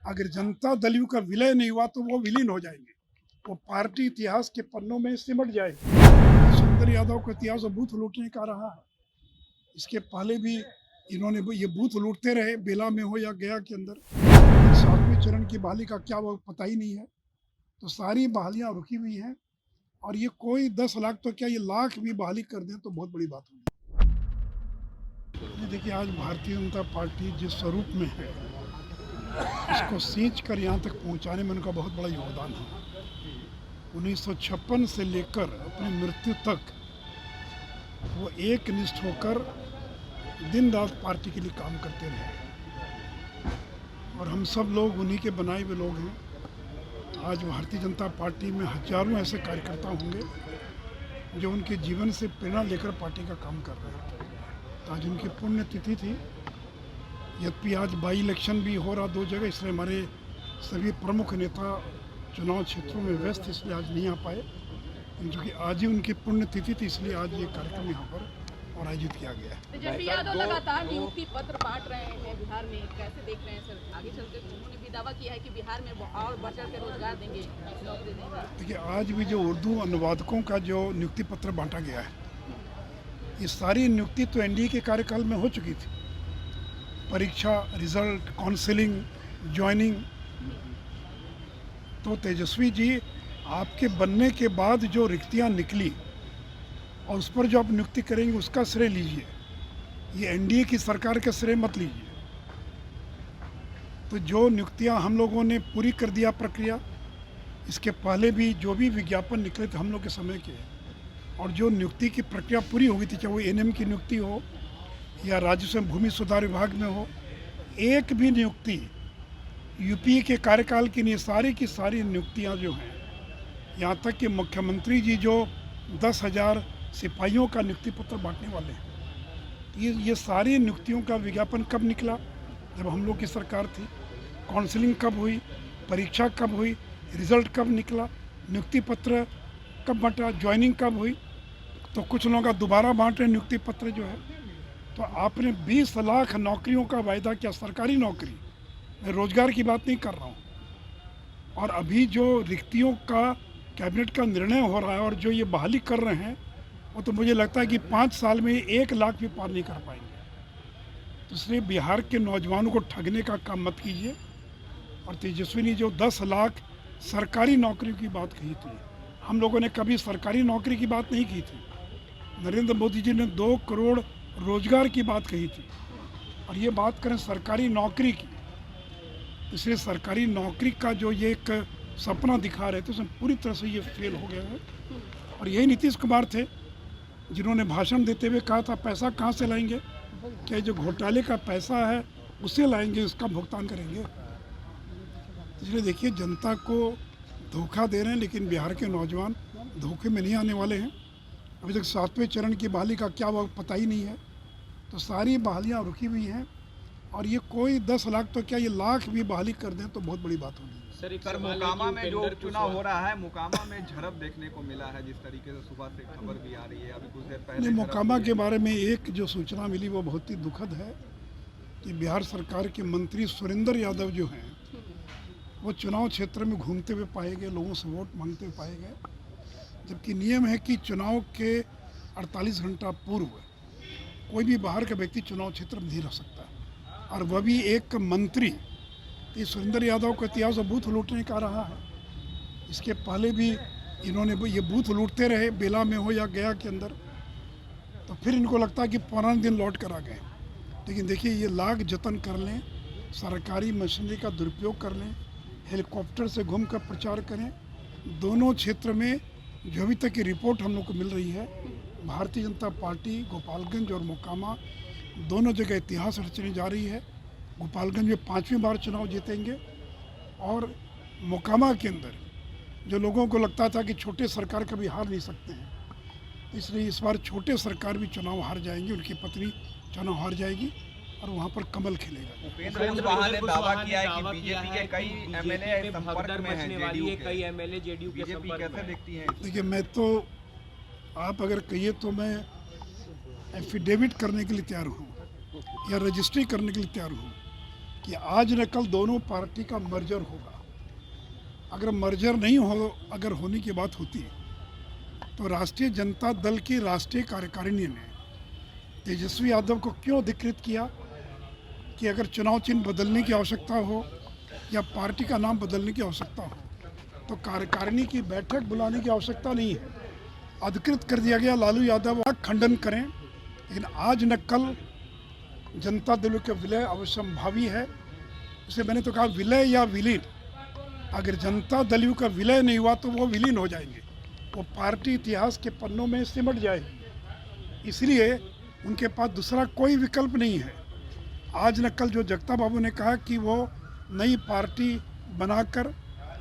अगर जनता दल का विलय नहीं हुआ तो वो विलीन हो जाएंगे, वो पार्टी इतिहास के पन्नों में सिमट जाएगी। सुंदर यादव का इतिहास बूथ लूटने का रहा है। इसके पहले भी इन्होंने ये बूथ लूटते रहे, बेला में हो या गया के अंदर। 7वें चरण की बहाली का क्या वो पता ही नहीं है। तो सारी बहालियां रुकी हुई हैं, और ये कोई 10 लाख तो क्या, ये लाख भी बहाली कर दें तो बहुत बड़ी बात होगी। देखिए, आज भारतीय जनता पार्टी जिस स्वरूप में है, इसको सींच कर यहाँ तक पहुँचाने में उनका बहुत बड़ा योगदान है। 1956 से लेकर अपनी मृत्यु तक वो एक निष्ठ होकर दिन रात पार्टी के लिए काम करते रहे, और हम सब लोग उन्हीं के बनाए हुए लोग हैं। आज भारतीय जनता पार्टी में हजारों ऐसे कार्यकर्ता होंगे जो उनके जीवन से प्रेरणा लेकर पार्टी का काम कर रहे हैं। तो आज उनकी पुण्यतिथि थी। यद्यपि आज बाई इलेक्शन भी हो रहा 2 जगह, इसलिए हमारे सभी प्रमुख नेता चुनाव क्षेत्रों में व्यस्त, इसलिए आज नहीं आ पाए। क्योंकि आज ही उनकी पुण्यतिथि थी, इसलिए आज ये कार्यक्रम यहाँ पर आयोजित किया गया है। तेजस्वी यादव लगातार नियुक्ति पत्र बांट रहे हैं बिहार में, कैसे देख रहे हैं सर? आगे चलते उन्होंने भी दावा किया है कि बिहार में और बढ़ चढ़ के रोजगार देंगे, नौकरी देंगे। देखिए, आज भी जो उर्दू अनुवादकों का जो नियुक्ति पत्र बांटा गया है, ये सारी नियुक्ति तो एनडीए के कार्यकाल में हो चुकी थी। परीक्षा, रिजल्ट, काउंसलिंग, ज्वाइनिंग। तो तेजस्वी जी, आपके बनने के बाद जो रिक्तियां निकली और उस पर जो आप नियुक्ति करेंगे उसका श्रेय लीजिए, ये एनडीए की सरकार का श्रेय मत लीजिए। तो जो नियुक्तियां हम लोगों ने पूरी कर दिया प्रक्रिया, इसके पहले भी जो भी विज्ञापन निकले थे हम लोग के समय के, और जो नियुक्ति की प्रक्रिया पूरी हो गई थी, चाहे वो एनएम की नियुक्ति हो या राजस्व भूमि सुधार विभाग में हो, एक भी नियुक्ति यूपीए के कार्यकाल की नहीं। सारी की सारी नियुक्तियां जो हैं, यहाँ तक कि मुख्यमंत्री जी जो 10,000 सिपाहियों का नियुक्ति पत्र बांटने वाले हैं, ये सारी नियुक्तियों का विज्ञापन कब निकला? जब हम लोग की सरकार थी। काउंसलिंग कब हुई, परीक्षा कब हुई, रिजल्ट कब निकला, नियुक्ति पत्र कब बांटा, ज्वाइनिंग कब हुई? तो कुछ लोगों का दोबारा बांट रहे नियुक्ति पत्र जो है। तो आपने 20 लाख नौकरियों का वायदा किया, सरकारी नौकरी, मैं रोजगार की बात नहीं कर रहा हूँ। और अभी जो रिक्तियों का कैबिनेट का निर्णय हो रहा है और जो ये बहाली कर रहे हैं, वो तो मुझे लगता है कि 5 साल में 1 लाख भी पार नहीं कर पाएंगे। तो इसलिए बिहार के नौजवानों को ठगने का काम मत कीजिए। और तेजस्वी ने जो 10 लाख सरकारी नौकरियों की बात कही थी, हम लोगों ने कभी सरकारी नौकरी की बात नहीं की थी। नरेंद्र मोदी जी ने 2 करोड़ रोजगार की बात कही थी, और ये बात करें सरकारी नौकरी की। इसलिए सरकारी नौकरी का जो ये एक सपना दिखा रहे थे, उसमें पूरी तरह से ये फेल हो गया है। और यही नीतीश कुमार थे जिन्होंने भाषण देते हुए कहा था, पैसा कहाँ से लाएंगे? क्या जो घोटाले का पैसा है उससे लाएंगे, उसका भुगतान करेंगे? इसलिए देखिए, जनता को धोखा दे रहे हैं, लेकिन बिहार के नौजवान धोखे में नहीं आने वाले हैं। अभी तक 7वें चरण की बहाली का क्या वो पता ही नहीं है। तो सारी बहालियाँ रुकी हुई हैं, और ये कोई 10 लाख तो क्या, ये लाख भी बहाली कर दें तो बहुत बड़ी बात होगी। सर, मोकामा में जो चुनाव हो रहा है, मोकामा में झड़प देखने को मिला है, जिस तरीके से सुबह से खबर भी आ रही है। अभी कुछ देर पहले मोकामा के बारे में एक जो सूचना मिली वो बहुत ही दुखद है कि बिहार सरकार के मंत्री सुरेंद्र यादव जो हैं, वो चुनाव क्षेत्र में घूमते हुए पाए गए, लोगों से वोट मांगते हुए पाए गए। जबकि नियम है कि चुनाव के 48 घंटा पूर्व कोई भी बाहर का व्यक्ति चुनाव क्षेत्र में नहीं रह सकता, और वह भी एक मंत्री। ये सुरेंद्र यादव का इतिहास बूथ लूटने का रहा है। इसके पहले भी इन्होंने ये बूथ लूटते रहे, बेला में हो या गया के अंदर। तो फिर इनको लगता है कि पुराने दिन लौट कर आ गए। लेकिन देखिए, ये लाख जतन कर लें, सरकारी मशीनरी का दुरुपयोग कर लें, हेलीकॉप्टर से घूमकर प्रचार करें, दोनों क्षेत्र में जो अभी तक की रिपोर्ट हम लोग को मिल रही है, भारतीय जनता पार्टी गोपालगंज और मोकामा दोनों जगह इतिहास रचने जा रही है। गोपालगंज में 5वीं बार चुनाव जीतेंगे, और मोकामा के अंदर जो लोगों को लगता था कि छोटे सरकार कभी हार नहीं सकते हैं, इसलिए इस बार छोटे सरकार भी चुनाव हार जाएंगे, उनकी पत्नी चुनाव हार जाएगी, और वहाँ पर कमल खिलेगा। उपेंद्र कुशवाहा ने दावा किया है कि बीजेपी के कई एमएलए संपर्क में हैं, जेडीयू के कई एमएलए जेडीयू के संपर्क में। कैसे देखती हैं? देखिए, मैं तो, आप अगर कहिए तो मैं एफिडेविट करने के लिए तैयार हूँ या रजिस्ट्री करने के लिए तैयार हूँ कि आज न कल दोनों पार्टी का मर्जर होगा। अगर मर्जर नहीं हो, अगर होने की बात होती तो राष्ट्रीय जनता दल की राष्ट्रीय कार्यकारिणी ने तेजस्वी यादव को क्यों अधिकृत किया कि अगर चुनाव चिन्ह बदलने की आवश्यकता हो या पार्टी का नाम बदलने की आवश्यकता हो तो कार्यकारिणी की बैठक बुलाने की आवश्यकता नहीं है, अधिकृत कर दिया गया। लालू यादव खंडन करें, लेकिन आज न कल जनता दल का विलय अवश्यंभावी है। इसे मैंने तो कहा विलय या विलीन। अगर जनता दल का विलय नहीं हुआ तो वो विलीन हो जाएंगे, वो पार्टी इतिहास के पन्नों में सिमट जाएगी। इसलिए उनके पास दूसरा कोई विकल्प नहीं है। आज न कल जो जगता बाबू ने कहा कि वो नई पार्टी बनाकर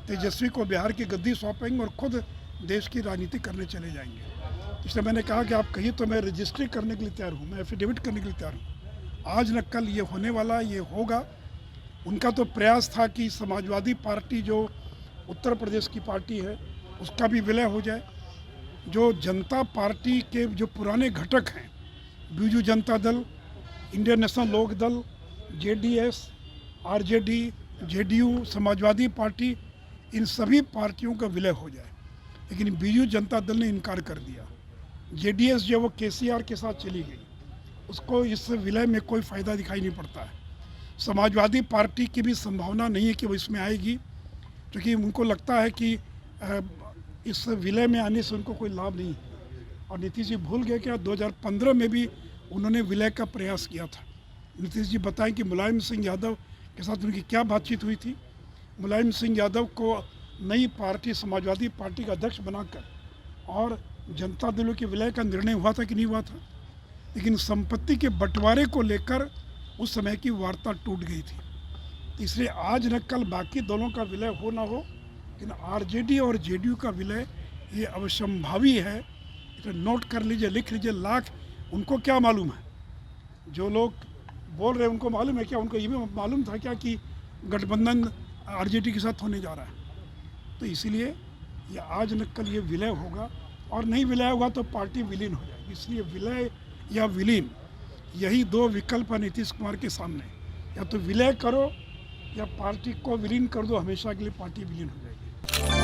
तेजस्वी को बिहार की गद्दी सौंपेंगे और खुद देश की राजनीति करने चले जाएंगे। इसलिए मैंने कहा कि आप कहिए तो मैं रजिस्ट्री करने के लिए तैयार हूँ, मैं एफिडेविट करने के लिए तैयार हूँ। आज न कल ये होने वाला, ये होगा। उनका तो प्रयास था कि समाजवादी पार्टी जो उत्तर प्रदेश की पार्टी है उसका भी विलय हो जाए। जो जनता पार्टी के जो पुराने घटक हैं, Biju Janata Dal, Indian National Lok Dal, JDS, RJD, JDU, Samajwadi Party, इन सभी पार्टियों का विलय हो जाए, लेकिन बीजू जनता दल ने इनकार कर दिया। जेडीएस जो वो केसीआर के साथ चली गई, उसको इस विलय में कोई फ़ायदा दिखाई नहीं पड़ता है। समाजवादी पार्टी की भी संभावना नहीं है कि वो इसमें आएगी, क्योंकि उनको लगता है कि इस विलय में आने से उनको कोई लाभ नहीं है। और नीतीश जी भूल गए क्या 2015 में भी उन्होंने विलय का प्रयास किया था। नीतीश जी बताएं कि मुलायम सिंह यादव के साथ उनकी क्या बातचीत हुई थी। मुलायम सिंह यादव को नई पार्टी समाजवादी पार्टी का अध्यक्ष बनाकर और जनता दल के विलय का निर्णय हुआ था कि नहीं हुआ था, लेकिन संपत्ति के बंटवारे को लेकर उस समय की वार्ता टूट गई थी। इसलिए आज न कल बाकी दलों का विलय हो ना हो, लेकिन आरजेडी और जेडीयू का विलय ये अवश्यंभावी है। इसे नोट कर लीजिए, लिख लीजिए। लाख उनको क्या मालूम है, जो लोग बोल रहे हैं उनको मालूम है क्या? उनको ये भी मालूम था क्या कि गठबंधन आरजेडी के साथ होने जा रहा है? तो इसीलिए ये आज न कल ये विलय होगा, और नहीं विलय होगा तो पार्टी विलीन हो जाएगी। इसलिए विलय या विलीन, यही दो विकल्प है नीतीश कुमार के सामने। या तो विलय करो या पार्टी को विलीन कर दो, हमेशा के लिए पार्टी विलीन हो जाएगी।